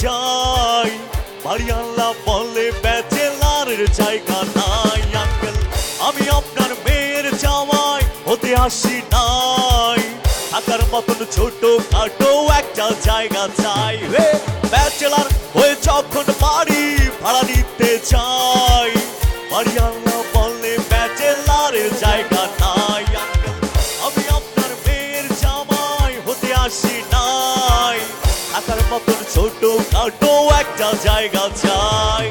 যাই, বাড়িওয়ালা বলে ব্যাচেলারের জায়গা নাই। আঙ্কেল আমি আপনার মেয়ের জামাই হতে আসি নাই, থাকার মতন ছোট খাটো একটা জায়গা চাই। ব্যাচেলার হয়ে যখন বাড়ি ভাড়া নিতে চাই, বাড়িওয়ালা বলে ব্যাচেলারের জায়গা নাই। আঙ্কেল আমি আপনার মেয়ের জামাই হতে আসি নাই, থাকার মতন ছোট খাটো একটা জায়গা চাই।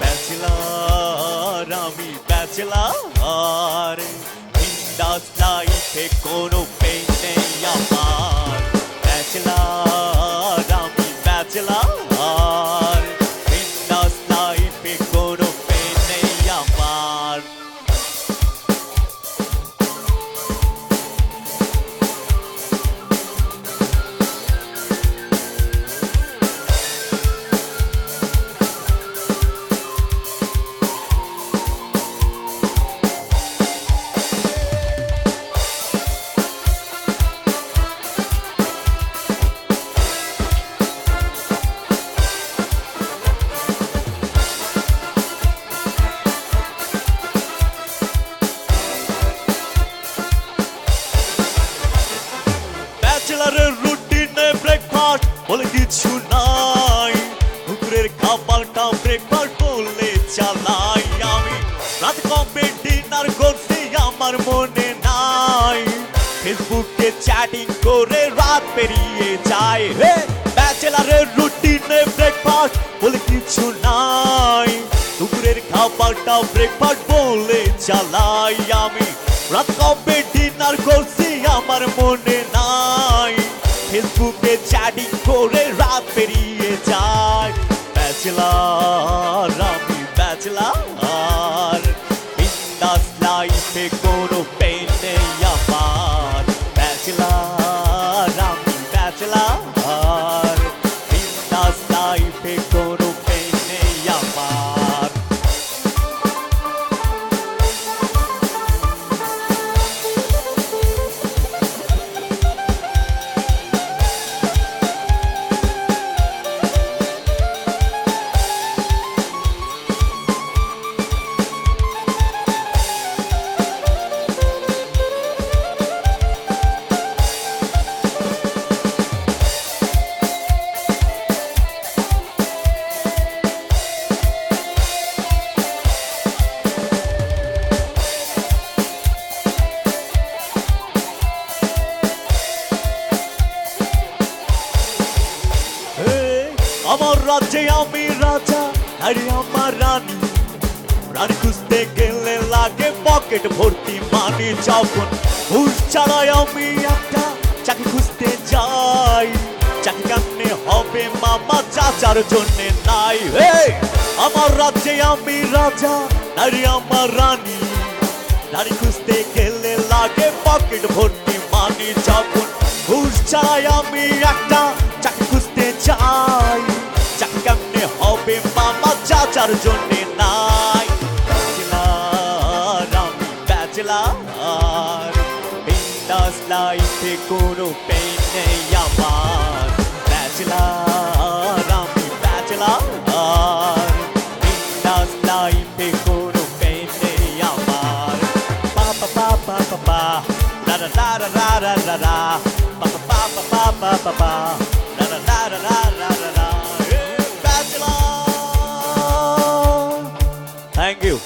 ব্যাচেলার আমি ব্যাচেলার, বিন্দাস লাইফে কোনো পেইন নেই আমার। ব্যাচেলার আমি ব্যাচেলার, বিন্দাস লাইফে কোনো পেইন নেই আমার। ব্যাচেলারের রুটিনে ব্রেকফাস্ট বলে কিছু নাই, দুপুরের খাবারটা ব্রেকফাস্ট বলে চালাই। আমি রাত কবে ডিনার করছি আমার মনে নাই, ফেসবুকে চ্যাটিং করে রাত পেরিয়ে যায়। ব্যাচেলারের রুটিনে ব্রেকফাস্ট বলে কিছু নাই, দুপুরের খাবারটা ব্রেকফাস্ট বলে চালাই। আমি রাত কবে ডিনার করছি আমার মনে নাই, ফেসবুকে চ্যাটিং করে রাত পেরিয়ে যায়। ব্যাচেলার আমি ব্যাচেলার, বিন্দাস লাইফে কোনো পেইন নেই আমার। ব্যাচেলার আমি ব্যাচেলার, বিন্দাস লাইফে কোনো পেইন নেই আমার। আমার রাজ্যে আমি রাজা, আরে আমার রানী, রানী খুঁজতে গেলে লাগে পকেট ভর্তি মানি। যখন ঘুষ ছাড়াই আমি একটা চাকরি খুঁজতে যাই, চাকরি কেমনে হবে মামা চাচার জন্য নাই। আমার রাজ্যে আমি রাজা, আরে আমার রানী, রানী খুঁজতে গেলে লাগে পকেট ভর্তি মানি। যখন ঘুষ ছাড়াই আমি একটা চাকরি খুঁজতে যাই, চাকরি কেমনে হবে মামা চাচার জন্য নাই। ব্যাচেলার আমি ব্যাচেলার, বিন্দাস লাইফে কোনো পেইন নেই আমার। ব্যাচেলার আমি ব্যাচেলার, বিন্দাস লাইফে কোনো পেইন নেই আমার। পাপা পাপা পাপা রা রা রা রা রা রা রা, পাপা পাপা পাপা পাপা রা রা রা রা রা রা রা। Bachelor. Thank you.